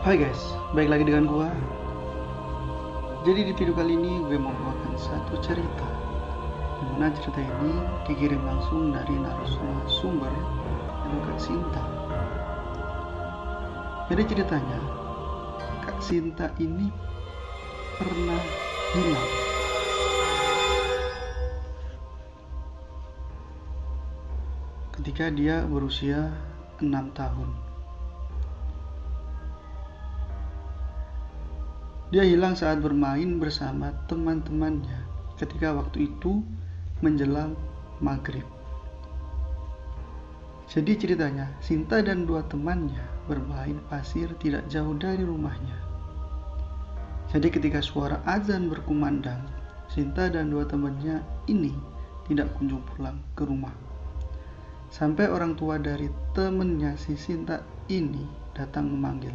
Hai guys, baik lagi dengan gua. Jadi di video kali ini gue mau membawakan satu cerita, dimana cerita ini dikirim langsung dari narasumber yaitu Kak Sinta. Jadi ceritanya, Kak Sinta ini pernah hilang. Ketika dia berusia 6 tahun. Dia hilang saat bermain bersama teman-temannya ketika waktu itu menjelang maghrib. Jadi ceritanya, Sinta dan dua temannya bermain pasir tidak jauh dari rumahnya. Jadi ketika suara azan berkumandang, Sinta dan dua temannya ini tidak kunjung pulang ke rumah. Sampai orang tua dari temannya si Sinta ini datang memanggil.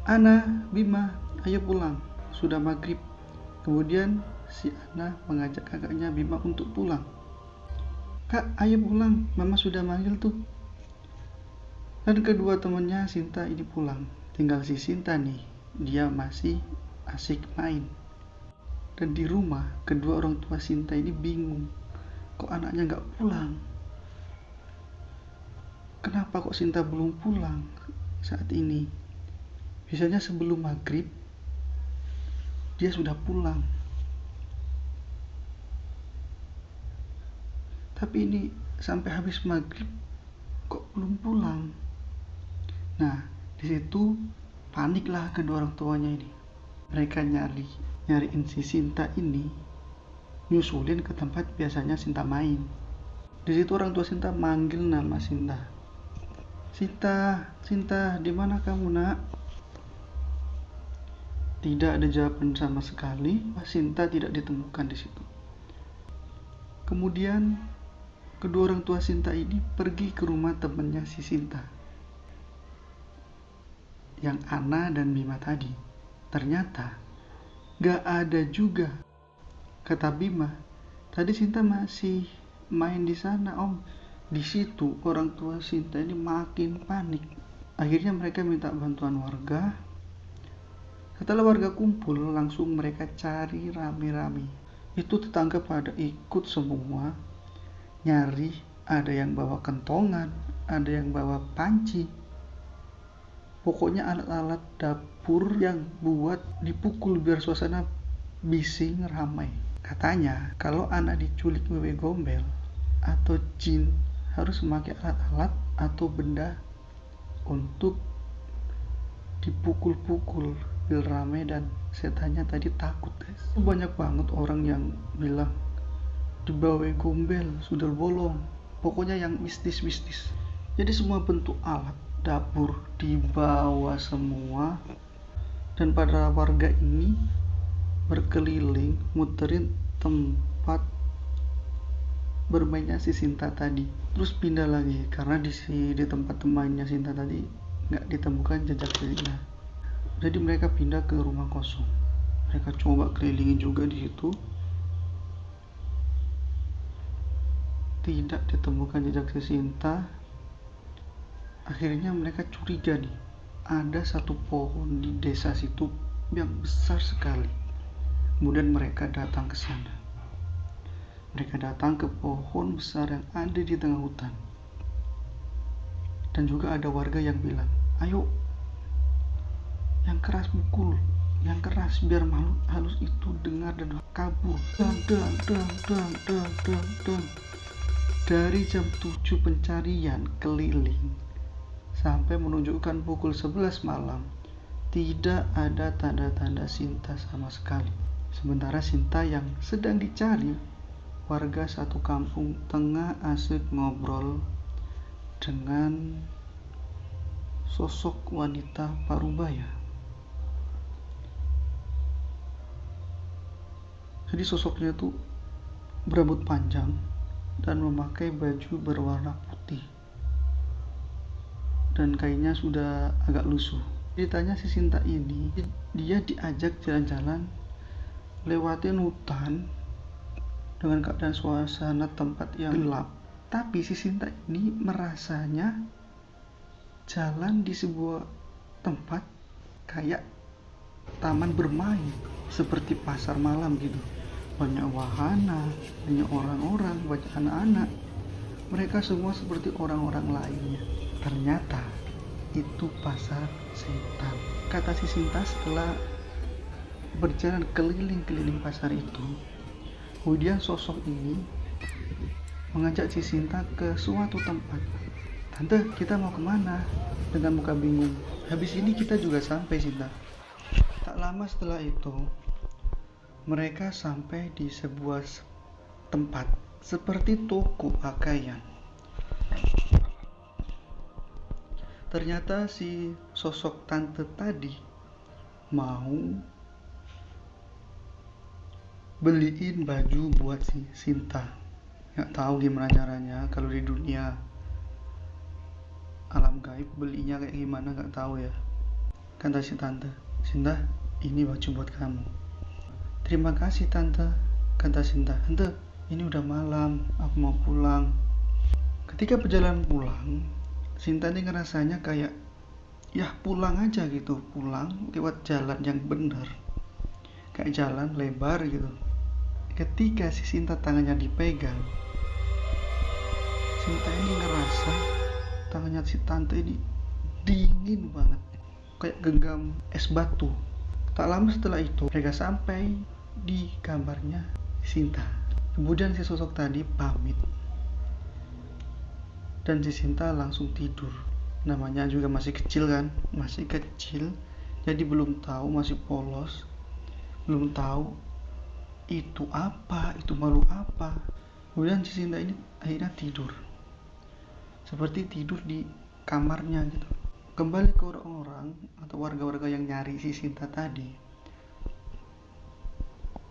Ana, Bima, ayo pulang, sudah maghrib. Kemudian si Ana mengajak kakaknya Bima untuk pulang. Kak, ayo pulang, mama sudah manggil tuh. Dan kedua temannya Sinta ini pulang. Tinggal si Sinta nih, dia masih asik main. Dan di rumah, kedua orang tua Sinta ini bingung. Kok anaknya gak pulang? Kenapa kok Sinta belum pulang saat ini? Biasanya sebelum maghrib dia sudah pulang, tapi ini sampai habis maghrib kok belum pulang. Nah, di situ paniklah kedua orang tuanya ini. Mereka nyariin si Sinta ini, nyusulin ke tempat biasanya Sinta main. Di situ orang tua Sinta manggil nama Sinta. Sinta, di mana kamu, Nak? Tidak ada jawaban sama sekali. Sinta tidak ditemukan di situ. Kemudian kedua orang tua Sinta ini pergi ke rumah temannya si Sinta, yang Ana dan Bima tadi. Ternyata gak ada juga. Kata Bima, tadi Sinta masih main di sana, Om. Di situ orang tua Sinta ini makin panik. Akhirnya mereka minta bantuan warga. Setelah warga kumpul, langsung mereka cari rame-rame. Itu tetangga pada ikut semua nyari. Ada yang bawa kentongan, ada yang bawa panci. Pokoknya alat-alat dapur yang buat dipukul biar suasana bising ramai. Katanya kalau anak diculik wewe gombel atau jin harus memakai alat-alat atau benda untuk dipukul-pukul biar rame dan setannya tadi takut, guys. Banyak banget orang yang bilang dibawa gombel, sudah bolong, pokoknya yang mistis. Jadi semua bentuk alat dapur dibawa semua, dan para warga ini berkeliling muterin tempat bermainnya si Sinta tadi. Terus pindah lagi karena di tempat mainnya Sinta tadi nggak ditemukan jejak jarinya. Jadi mereka pindah ke rumah kosong. Mereka coba kelilingin juga di situ. Tidak ditemukan jejak si Sinta. Akhirnya mereka curiga nih. Ada satu pohon di desa situ yang besar sekali. Kemudian mereka datang ke sana. Mereka datang ke pohon besar yang ada di tengah hutan. Dan juga ada warga yang bilang, ayo, yang keras pukul, yang keras biar makhluk halus itu dengar dan kabur. Dang. Dari jam 7 pencarian keliling sampai menunjukkan pukul 11 malam, tidak ada tanda-tanda Sinta sama sekali. Sementara Sinta yang sedang dicari, warga satu kampung tengah asik ngobrol dengan sosok wanita parubaya. Jadi sosoknya itu berambut panjang dan memakai baju berwarna putih, dan kainnya sudah agak lusuh. Ceritanya si Sinta ini, dia diajak jalan-jalan lewatin hutan dengan keadaan suasana tempat yang gelap. Tapi si Sinta ini merasanya jalan di sebuah tempat kayak taman bermain, seperti pasar malam gitu. Banyak wahana, banyak orang-orang, banyak anak-anak. Mereka semua seperti orang-orang lainnya. Ternyata itu pasar setan, kata si Sinta setelah berjalan keliling-keliling pasar itu. Kemudian sosok ini mengajak si Sinta ke suatu tempat. Tante, kita mau kemana? Dengan muka bingung. Habis ini kita juga sampai, Sinta. Tak lama setelah itu, mereka sampai di sebuah tempat seperti toko pakaian. Ternyata si sosok tante tadi mau beliin baju buat si Sinta. Gak tahu gimana caranya, kalau di dunia alam gaib belinya kayak gimana gak tahu ya. Kata si tante, Sinta, ini baju buat kamu. Terima kasih tante, kata Sinta. Tante, ini udah malam, aku mau pulang. Ketika perjalanan pulang, Sinta ini ngerasanya kayak ya pulang aja gitu, pulang lewat jalan yang benar, kayak jalan lebar gitu. Ketika si Sinta tangannya dipegang, Sinta ini ngerasa tangannya si tante ini dingin banget, kayak genggam es batu. Tak lama setelah itu mereka sampai di kamarnya Sinta. Kemudian si sosok tadi pamit dan si Sinta langsung tidur. Namanya juga masih kecil kan, masih kecil, jadi belum tahu, masih polos, belum tahu itu apa, itu makhluk apa. Kemudian si Sinta ini akhirnya tidur, seperti tidur di kamarnya gitu. Kembali ke orang-orang atau warga-warga yang nyari si Sinta tadi.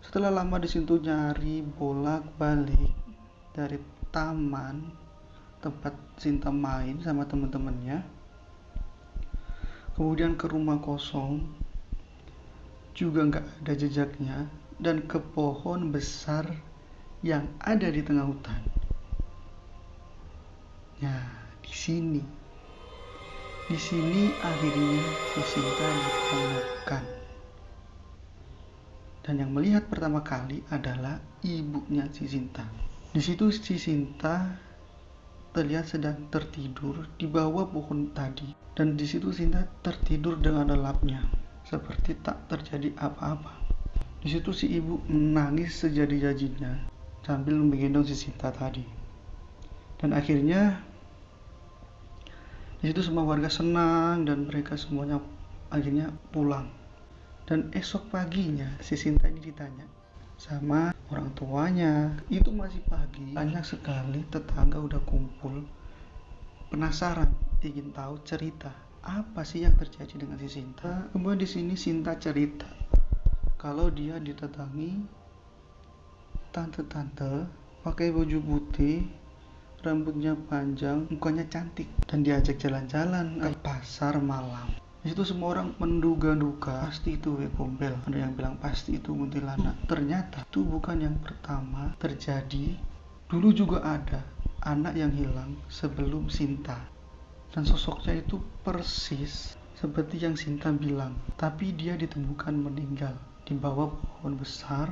Setelah lama di situ nyari bolak-balik dari taman tempat Sinta main sama teman-temannya, kemudian ke rumah kosong juga nggak ada jejaknya, dan ke pohon besar yang ada di tengah hutan. Nah, di sini akhirnya si Sinta ditemukan. Dan yang melihat pertama kali adalah ibunya si Sinta. Di situ si Sinta terlihat sedang tertidur di bawah pohon tadi, dan di situ Sinta tertidur dengan lelapnya, seperti tak terjadi apa-apa. Di situ si ibu menangis sejadi-jadinya sambil menggendong si Sinta tadi. Dan akhirnya di situ semua warga senang dan mereka semuanya akhirnya pulang. Dan esok paginya si Sinta ini ditanya sama orang tuanya. Itu masih pagi, banyak sekali tetangga udah kumpul, penasaran, ingin tahu cerita apa sih yang terjadi dengan si Sinta. Kemudian di sini Sinta cerita kalau dia didatangi tante-tante pakai baju putih, rambutnya panjang, mukanya cantik, dan diajak jalan-jalan ke pasar malam. Di situ semua orang menduga-duga pasti itu gombel, ada yang bilang pasti itu kuntilanak. Ternyata itu bukan yang pertama terjadi. Dulu juga ada anak yang hilang sebelum Sinta, dan sosoknya itu persis seperti yang Sinta bilang, tapi dia ditemukan meninggal di bawah pohon besar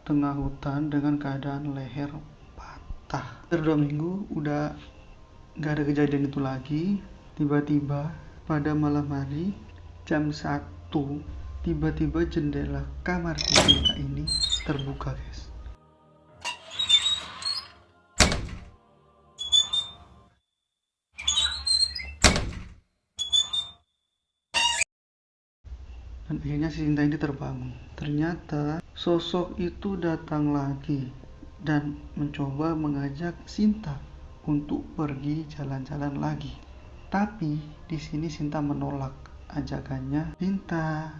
tengah hutan dengan keadaan leher patah. 2 minggu udah gak ada kejadian itu lagi. Tiba-tiba pada malam hari jam 1, tiba-tiba jendela kamar Sinta ini terbuka, guys. Dan akhirnya si Sinta ini terbangun. Ternyata sosok itu datang lagi dan mencoba mengajak Sinta untuk pergi jalan-jalan lagi. Tapi di sini Sinta menolak ajakannya. Sinta,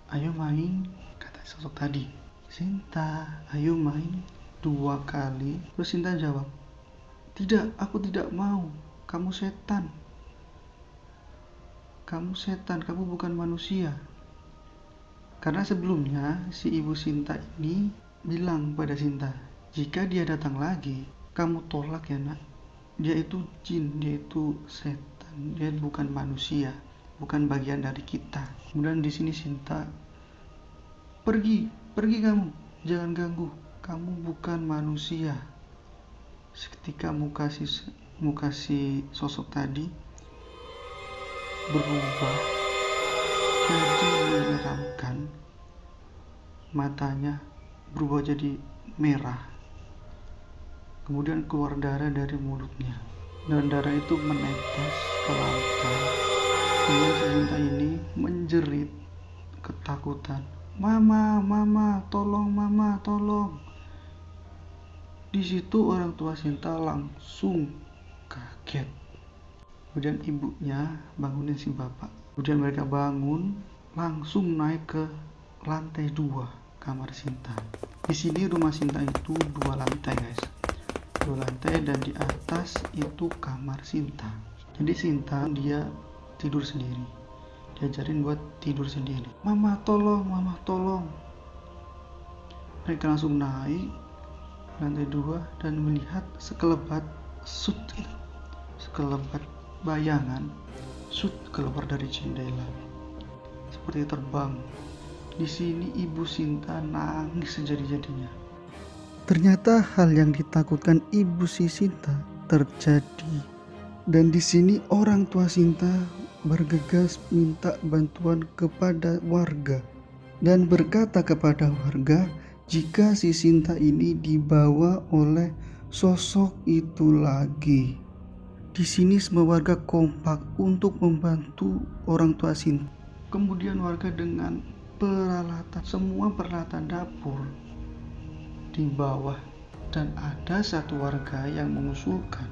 ayo main, kata sosok tadi. Sinta, ayo main 2 kali. Terus Sinta jawab, tidak, aku tidak mau. Kamu setan. Kamu setan, kamu bukan manusia. Karena sebelumnya si ibu Sinta ini bilang pada Sinta, jika dia datang lagi, kamu tolak ya nak. Dia itu jin, dia itu setan, dia bukan manusia. bukan bagian dari kita. Kemudian di sini Sinta, pergi kamu, jangan ganggu, kamu bukan manusia. Seketika muka si sosok tadi berubah jadi menyeramkan, matanya berubah jadi merah, kemudian keluar darah dari mulutnya, dan darah itu menetes ke lantai. Kemudian si Sinta ini menjerit ketakutan, mama, tolong. Di situ orang tua Sinta langsung kaget. Kemudian ibunya bangunin si bapak. Kemudian mereka bangun, langsung naik ke lantai 2 kamar Sinta. Di sini rumah Sinta itu 2 lantai guys. 2 lantai, dan di atas itu kamar Sinta. Jadi Sinta dia tidur sendiri. Diajarin buat tidur sendiri. Mama tolong. Mereka langsung naik lantai 2 dan melihat sekelebat bayangan keluar dari jendela seperti terbang. Di sini ibu Sinta nangis sejadi-jadinya. Ternyata hal yang ditakutkan ibu si Sinta terjadi, dan di sini orang tua Sinta bergegas minta bantuan kepada warga dan berkata kepada warga jika si Sinta ini dibawa oleh sosok itu lagi. Di sini semua warga kompak untuk membantu orang tua Sinta. Kemudian warga dengan semua peralatan dapur di bawah, dan ada satu warga yang mengusulkan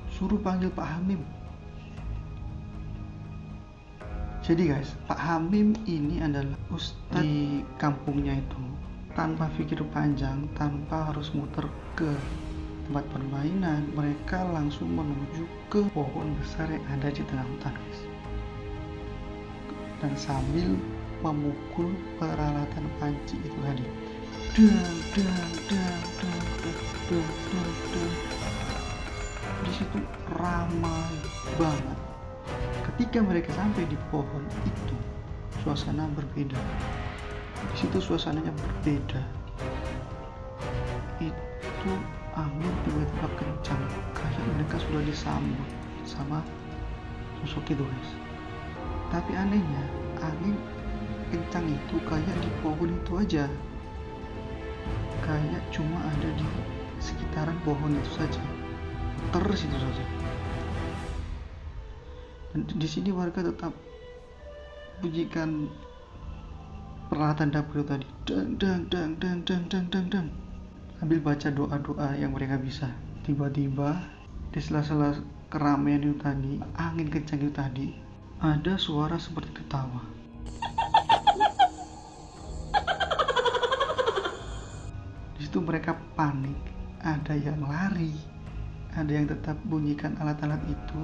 suruh panggil Pak Hamim. Jadi guys, Pak Hamim ini adalah ustadz di kampungnya itu. Tanpa pikir panjang, tanpa harus muter ke tempat permainan, mereka langsung menuju ke pohon besar yang ada di tengah hutan guys. Dan sambil memukul peralatan panci itu tadi. Di situ ramai banget. Ketika mereka sampai di pohon itu, suasana berbeda. Di situ suasananya berbeda. Itu angin tiba-tiba kencang, kayak mereka sudah disambut sama sosok itu guys. Tapi anehnya, angin kencang itu kayak di pohon itu aja, kayak cuma ada di sekitaran pohon itu saja, terus itu saja. Dan di sini warga tetap bunyikan peralatan dapur tadi, dang, sambil baca doa-doa yang mereka bisa. Tiba-tiba di sela-sela keramaian itu tadi, angin kencang itu tadi, ada suara seperti ketawa. Di situ mereka panik, ada yang lari, ada yang tetap bunyikan alat-alat itu,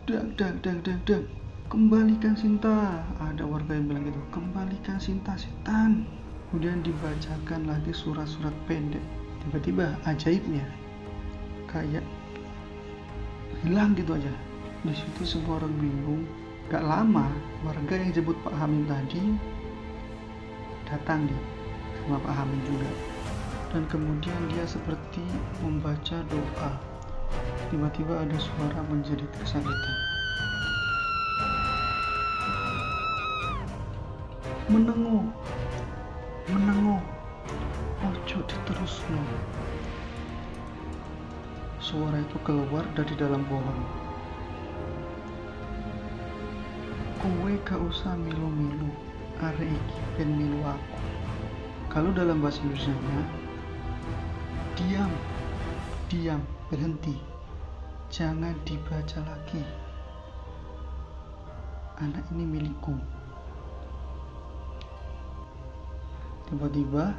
dang, kembalikan Sinta. Ada warga yang bilang gitu, kembalikan Sinta, setan. Kemudian dibacakan lagi surat-surat pendek. Tiba-tiba ajaibnya kayak hilang gitu aja. Di situ semua orang bingung. Gak lama warga yang jemput Pak Hamim tadi datang nih sama Pak Hamim juga, dan kemudian dia seperti membaca doa. Tiba-tiba ada suara menjerit kesakitan. Menengo, ojo diterusno. Suara itu keluar dari dalam pohon. Kowe gak usah milu-milu, arek iki ben milu aku. Kalau dalam bahasa Indonesianya, diam, berhenti, jangan dibaca lagi. Anak ini milikku. Tiba-tiba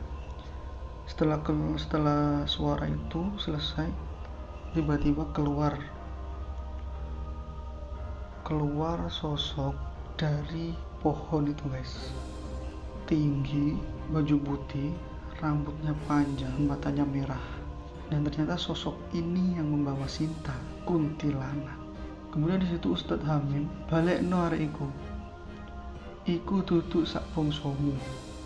setelah suara itu selesai, tiba-tiba keluar sosok dari pohon itu guys. Tinggi, baju putih, rambutnya panjang, matanya merah. Dan ternyata sosok ini yang membawa Sinta, kuntilanak. Kemudian di situ Ustadz Hamim balekno arek iku duduk sak bongsomu,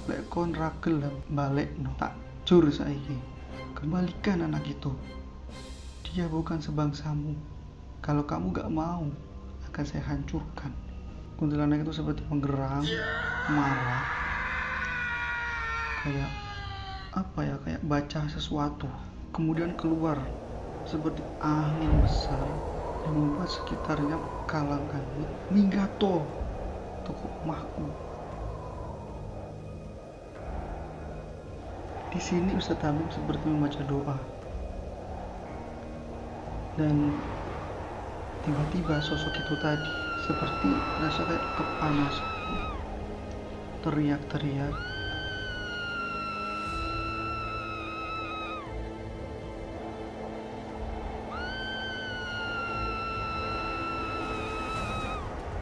lek kon ra gelem balekno tak jur saiki. Kembalikan anak itu, dia bukan sebangsamu. Kalau kamu gak mau, akan saya hancurkan. Kuntilanak itu seperti menggerang, marah, kayak kayak baca sesuatu. Kemudian keluar seperti angin besar yang membuat sekitarnya kalangkan. Minggato, toko mahku. Di sini Ustadz Hamim seperti membaca doa. Dan tiba-tiba sosok itu tadi seperti rasa kayak kepanasan, teriak-teriak.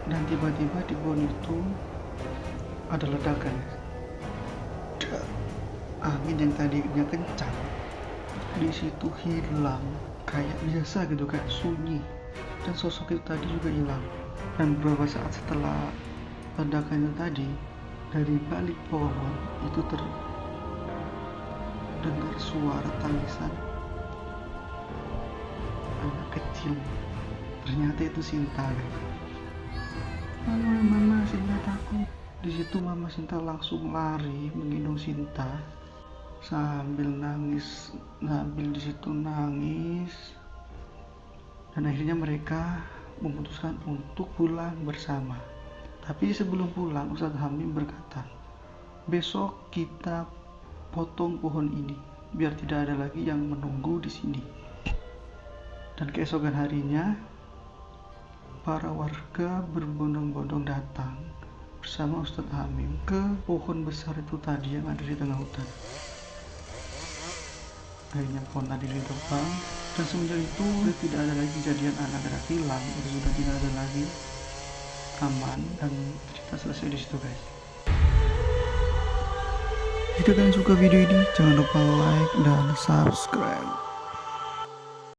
Dan tiba-tiba di pohon itu ada ledakan. Angin yang tadinya kencang di situ hilang kayak biasa gitu, kayak sunyi. Dan sosok itu tadi juga hilang. Dan beberapa saat setelah ledakan itu tadi, dari balik pohon itu terdengar suara tangisan anak kecil. Ternyata itu Sinta, guys. Mama, Sinta takut. Di situ Mama Sinta langsung lari menggendong Sinta sambil nangis, di situ nangis. Dan akhirnya mereka memutuskan untuk pulang bersama. Tapi sebelum pulang, Ustadz Hamim berkata, besok kita potong pohon ini biar tidak ada lagi yang menunggu di sini. Dan keesokan harinya, para warga berbondong-bondong datang bersama Ustadz Hamim ke pohon besar itu tadi yang ada di tengah hutan. Akhirnya pohon tadi ditebang, dan semenjak itu tidak ada lagi kejadian anak-anak hilang. Itu sudah tidak ada lagi, aman, dan cerita selesai di situ, guys. Jika kalian suka video ini, jangan lupa like dan subscribe.